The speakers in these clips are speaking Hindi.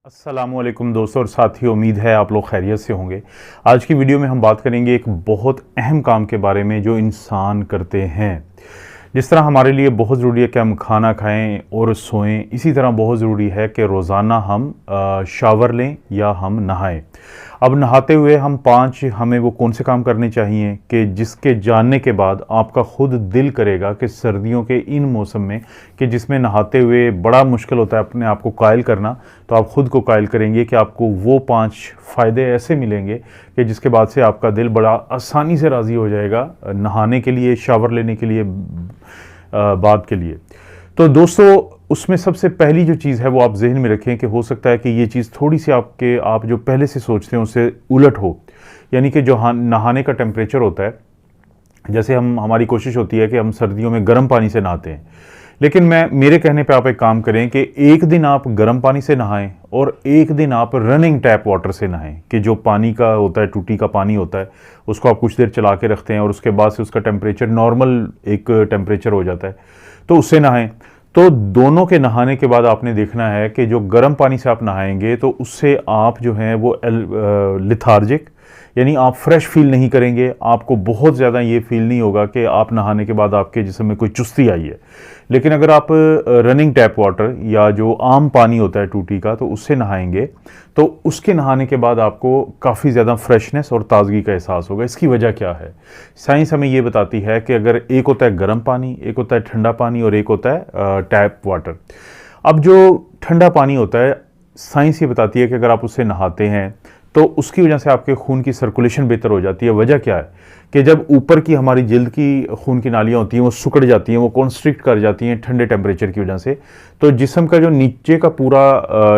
अस्सलामुअलैकुम दोस्तों और साथियों, उम्मीद है आप लोग खैरियत से होंगे। आज की वीडियो में हम बात करेंगे एक बहुत अहम काम के बारे में जो इंसान करते हैं। जिस तरह हमारे लिए बहुत ज़रूरी है कि हम खाना खाएं और सोएं, इसी तरह बहुत ज़रूरी है कि रोज़ाना हम शावर लें या हम नहाएं। अब नहाते हुए हमें वो कौन से काम करने चाहिए कि जिसके जानने के बाद आपका खुद दिल करेगा कि सर्दियों के इन मौसम में कि जिसमें नहाते हुए बड़ा मुश्किल होता है अपने आप को कायल करना, तो आप ख़ुद को कायल करेंगे कि आपको वो 5 फ़ायदे ऐसे मिलेंगे कि जिसके बाद से आपका दिल बड़ा आसानी से राज़ी हो जाएगा नहाने के लिए, शावर लेने के लिए, बाद के लिए। तो दोस्तों, उसमें सबसे पहली जो चीज़ है वो आप ज़हन में रखें कि हो सकता है कि ये चीज़ थोड़ी सी आप जो पहले से सोचते हैं उससे उलट हो। यानी कि जो नहाने का टेम्परेचर होता है, जैसे हमारी कोशिश होती है कि हम सर्दियों में गर्म पानी से नहाते हैं, लेकिन मेरे कहने पे आप एक काम करें कि एक दिन आप गर्म पानी से नहाएं और एक दिन आप रनिंग टैप वाटर से नहाएं। कि जो पानी का होता है, टूटी का पानी होता है, उसको आप कुछ देर चला के रखते हैं और उसके बाद से उसका टेम्परेचर नॉर्मल एक टेम्परेचर हो जाता है, तो उससे नहाएं। तो दोनों के नहाने के बाद आपने देखना है कि जो गर्म पानी से आप नहाएंगे तो उससे आप जो हैं वो लिथार्जिक, यानी आप फ्रेश फील नहीं करेंगे। आपको बहुत ज़्यादा ये फील नहीं होगा कि आप नहाने के बाद आपके जिस्म में कोई चुस्ती आई है। लेकिन अगर आप रनिंग टैप वाटर या जो आम पानी होता है टूटी का, तो उससे नहाएंगे तो उसके नहाने के बाद आपको काफ़ी ज़्यादा फ्रेशनेस और ताज़गी का एहसास होगा। इसकी वजह क्या है? साइंस हमें ये बताती है कि अगर एक होता है गर्म पानी, एक होता है ठंडा पानी और एक होता है टैप वाटर। अब जो ठंडा पानी होता है, साइंस ये बताती है कि अगर आप उससे नहाते हैं तो उसकी वजह से आपके खून की सर्कुलेशन बेहतर हो जाती है। वजह क्या है कि जब ऊपर की हमारी जिल्द की खून की नालियाँ होती हैं वो सिकुड़ जाती हैं, वो कॉन्स्ट्रिक्ट कर जाती हैं ठंडे टेम्परेचर की वजह से, तो जिस्म का जो नीचे का पूरा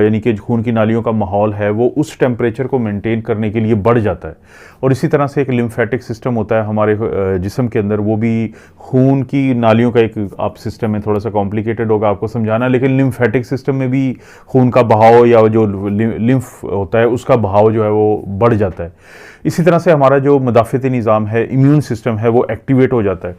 यानी कि खून की नालियों का माहौल है वो उस टेम्परेचर को मेंटेन करने के लिए बढ़ जाता है। और इसी तरह से एक लिम्फेटिक सिस्टम होता है हमारे जिस्म के अंदर, वो भी खून की नालियों का एक आप सिस्टम है, थोड़ा सा कॉम्प्लिकेटेड होगा आपको समझाना, लेकिन लिम्फेटिक सिस्टम में भी खून का बहाव या जो लिम्फ होता है उसका बहाव जो है वो बढ़ जाता है। इसी तरह से हमारा जो मदाफ़ती निज़ाम है, इम्यून सिस्टम है, वो एक्टिवेट हो जाता है।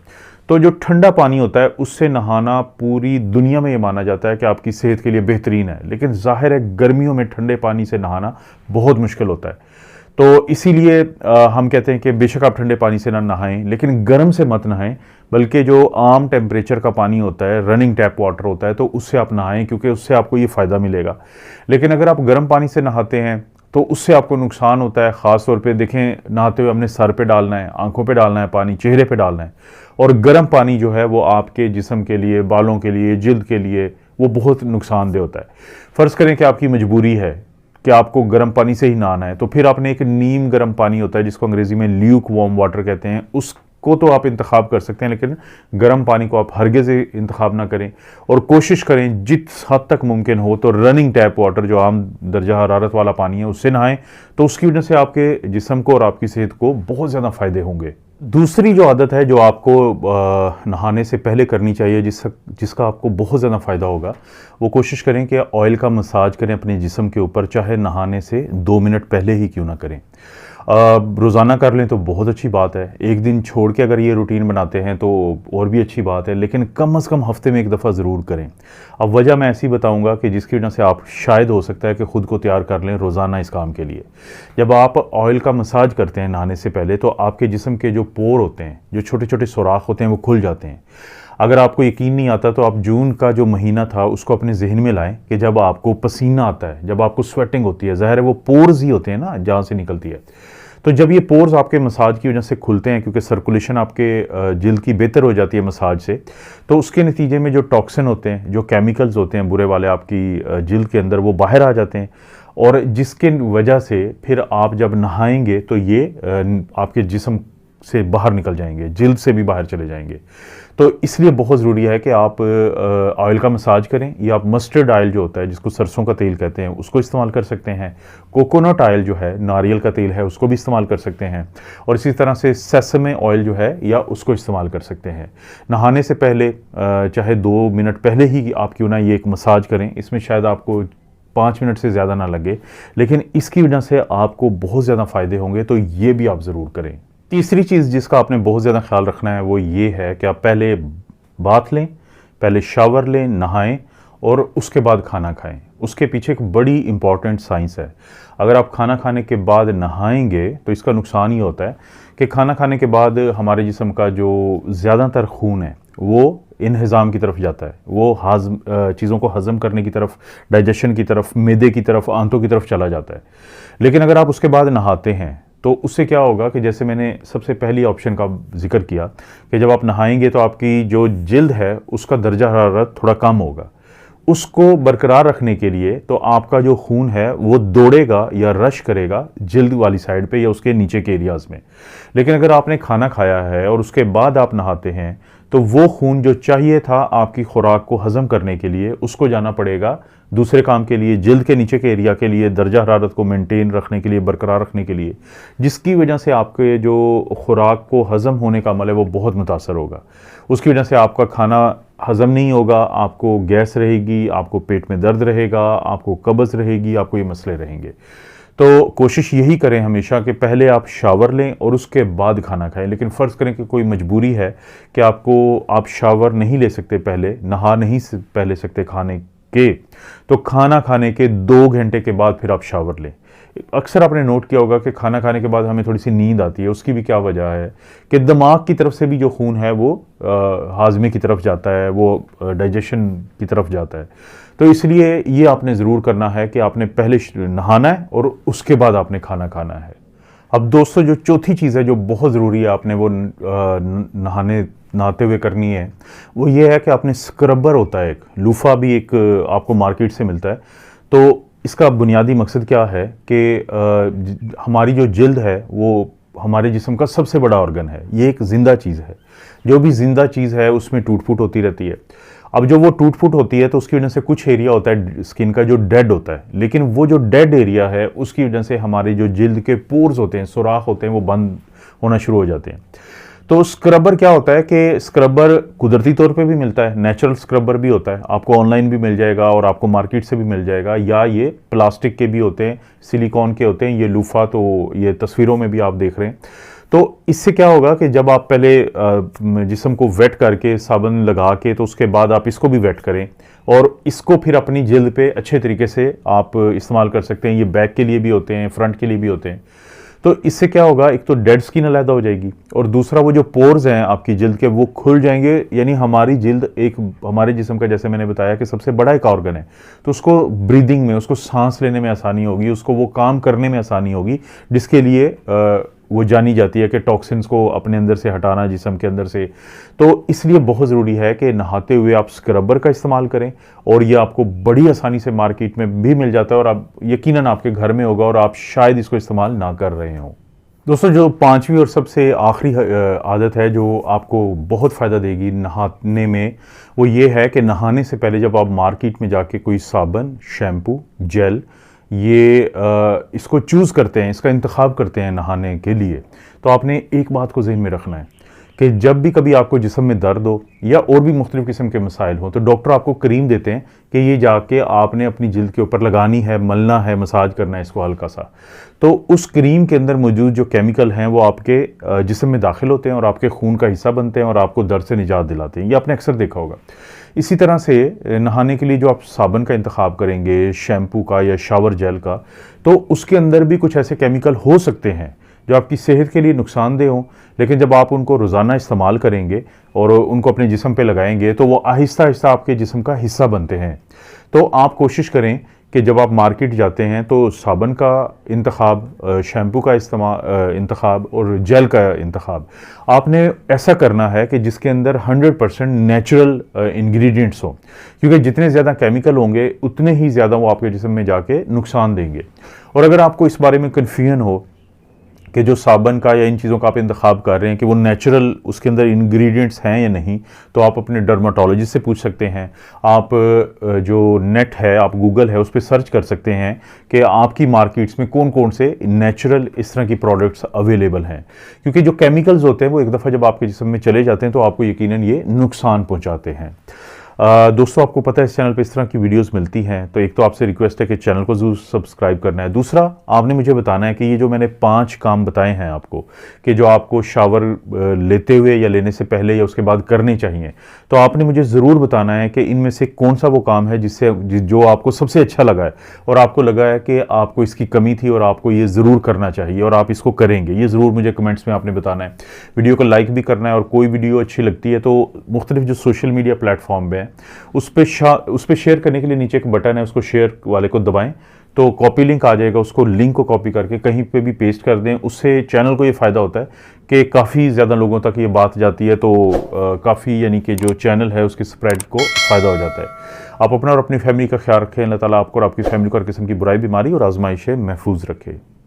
तो जो ठंडा पानी होता है उससे नहाना पूरी दुनिया में ये माना जाता है कि आपकी सेहत के लिए बेहतरीन है, लेकिन ज़ाहिर है गर्मियों में ठंडे पानी से नहाना बहुत मुश्किल होता है। तो इसीलिए हम कहते हैं कि बेशक आप ठंडे पानी से ना नहाएं, लेकिन गर्म से मत नहाएं, बल्कि जो आम टेम्परेचर का पानी होता है, रनिंग टैप वाटर होता है, तो उससे आप नहाएं, क्योंकि उससे आपको ये फ़ायदा मिलेगा। लेकिन अगर आप गर्म पानी से नहाते हैं तो उससे आपको नुकसान होता है। ख़ास तौर पे देखें, नहाते हुए हमने सर पे डालना है, आंखों पे डालना है पानी, चेहरे पे डालना है, और गर्म पानी जो है वो आपके जिस्म के लिए, बालों के लिए, जिल्द के लिए वो बहुत नुकसानदेह होता है। फ़र्ज़ करें कि आपकी मजबूरी है कि आपको गर्म पानी से ही नहाना है, तो फिर आपने एक नीम गर्म पानी होता है जिसको अंग्रेज़ी में ल्यूक वार्म वाटर कहते हैं, उसको तो आप इंतखाब कर सकते हैं, लेकिन गर्म पानी को आप हरगिज़ इंतखाब ना करें। और कोशिश करें जिस हद तक मुमकिन हो तो रनिंग टैप वाटर, जो आम दर्जा हरारत वाला पानी है, उससे नहाएं। तो उसकी वजह से आपके जिस्म को और आपकी सेहत को बहुत ज़्यादा फ़ायदे होंगे। दूसरी जो आदत है जो आपको नहाने से पहले करनी चाहिए, जिसका आपको बहुत ज़्यादा फ़ायदा होगा, वो कोशिश करें कि ऑयल का मसाज करें अपने जिस्म के ऊपर, चाहे नहाने से 2 मिनट पहले ही क्यों ना करें। रोज़ाना कर लें तो बहुत अच्छी बात है, एक दिन छोड़ के अगर ये रूटीन बनाते हैं तो और भी अच्छी बात है, लेकिन कम से कम हफ्ते में एक दफ़ा ज़रूर करें। अब वजह मैं ऐसी बताऊंगा कि जिसकी वजह से आप शायद हो सकता है कि ख़ुद को तैयार कर लें रोज़ाना इस काम के लिए। जब आप ऑयल का मसाज करते हैं नहाने से पहले, तो आपके जिस्म के जो पोर होते हैं, जो छोटे छोटे सुराख होते हैं, वो खुल जाते हैं। अगर आपको यकीन नहीं आता तो आप जून का जो महीना था उसको अपने जहन में लाएं कि जब आपको पसीना आता है, जब आपको स्वेटिंग होती है, ज़ाहिर है वो पोर्स ही होते हैं ना जहाँ से निकलती है, तो जब ये पोर्स आपके मसाज की वजह से खुलते हैं, क्योंकि सर्कुलेशन आपके जिल्द की बेहतर हो जाती है मसाज से, तो उसके नतीजे में जो टॉक्सिन होते हैं, जो केमिकल्स होते हैं बुरे वाले आपकी जिल्द के अंदर, वो बाहर आ जाते हैं, और जिसके वजह से फिर आप जब नहाएंगे तो ये आपके जिस्म से बाहर निकल जाएंगे, जिल्द से भी बाहर चले जाएंगे। तो इसलिए बहुत ज़रूरी है कि आप ऑयल का मसाज करें, या आप मस्टर्ड ऑयल जो होता है, जिसको सरसों का तेल कहते हैं, उसको इस्तेमाल कर सकते हैं। कोकोनट ऑयल जो है, नारियल का तेल है, उसको भी इस्तेमाल कर सकते हैं। और इसी तरह से सेसमे ऑयल जो है, या उसको इस्तेमाल कर सकते हैं। नहाने से पहले चाहे 2 मिनट पहले ही आप क्यों ना ये एक मसाज करें, इसमें शायद आपको 5 मिनट से ज़्यादा ना लगे, लेकिन इसकी वजह से आपको बहुत ज़्यादा फ़ायदे होंगे, तो ये भी आप ज़रूर करें। तीसरी चीज़ जिसका आपने बहुत ज़्यादा ख्याल रखना है वो ये है कि आप पहले बाथ लें, पहले शावर लें, नहाएं, और उसके बाद खाना खाएं। उसके पीछे एक बड़ी इंपॉर्टेंट साइंस है। अगर आप खाना खाने के बाद नहाएंगे तो इसका नुकसान ये होता है कि खाना खाने के बाद हमारे जिस्म का जो ज़्यादातर खून है वो इन्हिज़ाम की तरफ जाता है, वो चीज़ों को हज़म करने की तरफ, डाइजेशन की तरफ, मैदे की तरफ, आंतों की तरफ चला जाता है। लेकिन अगर आप उसके बाद नहाते हैं तो उससे क्या होगा कि जैसे मैंने सबसे पहली ऑप्शन का जिक्र किया कि जब आप नहाएंगे तो आपकी जो जिल्द है उसका दर्जा हरारत थोड़ा कम होगा। उसको बरकरार रखने के लिए तो आपका जो खून है वो दौड़ेगा या रश करेगा जिल्द वाली साइड पे या उसके नीचे के एरियाज़ में। लेकिन अगर आपने खाना खाया है और उसके बाद आप नहाते हैं तो वो खून जो चाहिए था आपकी खुराक को हज़म करने के लिए उसको जाना पड़ेगा दूसरे काम के लिए, जिल्द के नीचे के एरिया के लिए, दर्जा हरारत को मेंटेन रखने के लिए, बरकरार रखने के लिए, जिसकी वजह से आपके जो खुराक को हज़म होने का अमल है वो बहुत मुतासर होगा। उसकी वजह से आपका खाना हज़म नहीं होगा, आपको गैस रहेगी, आपको पेट में दर्द रहेगा, आपको कब्ज़ रहेगी, आपको ये मसले रहेंगे। तो कोशिश यही करें हमेशा कि पहले आप शावर लें और उसके बाद खाना खाएं। लेकिन फ़र्ज़ करें कि कोई मजबूरी है कि आप शावर नहीं ले सकते, पहले नहा नहीं पहले सकते खाने के, तो खाना खाने के 2 घंटे के बाद फिर आप शावर लें। अक्सर आपने नोट किया होगा कि खाना खाने के बाद हमें थोड़ी सी नींद आती है। उसकी भी क्या वजह है कि दिमाग की तरफ से भी जो खून है वो हाजमे की तरफ जाता है, वो डाइजेशन की तरफ जाता है। तो इसलिए ये आपने ज़रूर करना है कि आपने पहले नहाना है और उसके बाद आपने खाना खाना है। अब दोस्तों जो चौथी चीज़ है जो बहुत ज़रूरी है आपने वो नहाते हुए करनी है, वो ये है कि आपने स्क्रबर होता है एक लूफा भी एक आपको मार्केट से मिलता है। तो इसका बुनियादी मकसद क्या है कि हमारी जो जिल्द है वो हमारे जिस्म का सबसे बड़ा ऑर्गन है, ये एक ज़िंदा चीज़ है। जो भी ज़िंदा चीज़ है उसमें टूट फूट होती रहती है। अब जो वो टूट फूट होती है तो उसकी वजह से कुछ एरिया होता है स्किन का जो डेड होता है, लेकिन वो जो डेड एरिया है उसकी वजह से हमारे जो जिल्द के पोर्स होते हैं, सुराख होते हैं, वो बंद होना शुरू हो जाते हैं। तो स्क्रबर क्या होता है कि स्क्रबर कुदरती तौर पे भी मिलता है, नेचुरल स्क्रबर भी होता है, आपको ऑनलाइन भी मिल जाएगा और आपको मार्केट से भी मिल जाएगा, या ये प्लास्टिक के भी होते हैं, सिलिकॉन के होते हैं, ये लूफा तो ये तस्वीरों में भी आप देख रहे हैं। तो इससे क्या होगा कि जब आप पहले जिस्म को वेट करके साबुन लगा के तो उसके बाद आप इसको भी वेट करें और इसको फिर अपनी जिल्द पे अच्छे तरीके से आप इस्तेमाल कर सकते हैं। ये बैक के लिए भी होते हैं, फ्रंट के लिए भी होते हैं। तो इससे क्या होगा, एक तो डेड स्किन अलहदा हो जाएगी और दूसरा वो जो पोर्स हैं आपकी जिल्द के वो खुल जाएंगे। यानी हमारी जिल्द एक हमारे जिस्म का, जैसे मैंने बताया कि सबसे बड़ा एक ऑर्गन है, तो उसको ब्रीदिंग में, उसको सांस लेने में आसानी होगी, उसको वो काम करने में आसानी होगी जिसके लिए वो जानी जाती है कि टॉक्सिन्स को अपने अंदर से हटाना जिस्म के अंदर से। तो इसलिए बहुत ज़रूरी है कि नहाते हुए आप स्क्रबर का इस्तेमाल करें और ये आपको बड़ी आसानी से मार्केट में भी मिल जाता है और आप यकीनन आपके घर में होगा और आप शायद इसको इस्तेमाल ना कर रहे हों। दोस्तों जो पांचवी और सबसे आखिरी आदत है जो आपको बहुत फ़ायदा देगी नहाने में, वो ये है कि नहाने से पहले जब आप मार्केट में जाके कोई साबुन, शैम्पू, जेल ये इसको चूज़ करते हैं, इसका इंतखाब करते हैं नहाने के लिए, तो आपने एक बात को ज़हन में रखना है कि जब भी कभी आपको जिस्म में दर्द हो या और भी मुख्तलिफ़ किस्म के मसाइल हो तो डॉक्टर आपको क्रीम देते हैं कि ये जाके आपने अपनी जिल्द के ऊपर लगानी है, मलना है, मसाज करना है इसको हल्का सा। तो उस क्रीम के अंदर मौजूद जो केमिकल हैं वो आपके जिस्म में दाखिल होते हैं और आपके खून का हिस्सा बनते हैं और आपको दर्द से निजात दिलाते हैं। ये आपने अक्सर देखा होगा। इसी तरह से नहाने के लिए जो आप साबुन का इंतखाब करेंगे, शैम्पू का या शावर जेल का, तो उसके अंदर भी कुछ ऐसे केमिकल हो सकते हैं जो आपकी सेहत के लिए नुकसानदेह हों, लेकिन जब आप उनको रोज़ाना इस्तेमाल करेंगे और उनको अपने जिस्म पे लगाएंगे तो वो आहिस्ता आहिस्ता आपके जिस्म का हिस्सा बनते हैं। तो आप कोशिश करें कि जब आप मार्केट जाते हैं तो साबुन का इंतखाब, शैम्पू का इंतखाब और जेल का इंतखाब आपने ऐसा करना है कि जिसके अंदर 100% नेचुरल इंग्रेडिएंट्स हों, क्योंकि जितने ज़्यादा केमिकल होंगे उतने ही ज़्यादा वो आपके जिस्म में जाके नुकसान देंगे। और अगर आपको इस बारे में कन्फ्यूजन हो कि जो साबुन का या इन चीज़ों का आप इंतखाब कर रहे हैं कि वो नेचुरल उसके अंदर इंग्रेडिएंट्स हैं या नहीं, तो आप अपने डर्माटोलॉजिस्ट से पूछ सकते हैं। आप जो नेट है, आप गूगल है, उस पर सर्च कर सकते हैं कि आपकी मार्केट्स में कौन कौन से नेचुरल इस तरह की प्रोडक्ट्स अवेलेबल हैं, क्योंकि जो केमिकल्स होते हैं वो एक दफ़ा जब आपके जिस्म में चले जाते हैं तो आपको यकीनन ये नुकसान पहुँचाते हैं। दोस्तों आपको पता है इस चैनल पे इस तरह की वीडियोस मिलती हैं, तो एक तो आपसे रिक्वेस्ट है कि चैनल को ज़रूर सब्सक्राइब करना है। दूसरा, आपने मुझे बताना है कि ये जो मैंने 5 काम बताए हैं आपको, कि जो आपको शावर लेते हुए या लेने से पहले या उसके बाद करने चाहिए, तो आपने मुझे ज़रूर बताना है कि इनमें से कौन सा वो काम है जो आपको सबसे अच्छा लगा है और आपको लगा है कि आपको इसकी कमी थी और आपको ये ज़रूर करना चाहिए और आप इसको करेंगे। ये ज़रूर मुझे कमेंट्स में आपने बताना है। वीडियो को लाइक भी करना है, और कोई वीडियो अच्छी लगती है तो मुख्तलिफ जो सोशल मीडिया प्लेटफॉर्म पे उस पर शेयर करने के लिए नीचे एक बटन है, उसको शेयर वाले को दबाएं तो कॉपी लिंक आ जाएगा। उसको लिंक को कॉपी करके कहीं पे भी पेस्ट कर दें। उससे चैनल को ये फ़ायदा होता है कि काफ़ी ज़्यादा लोगों तक ये बात जाती है, तो काफ़ी यानी कि जो चैनल है उसकी स्प्रेड को फ़ायदा हो जाता है। आप अपना और अपनी फैमिली का ख्याल रखें। अल्लाह ताला आपको और आपकी फैमिली को हर किस्म की बुराई, बीमारी और आजमाइश से महफूज रखे।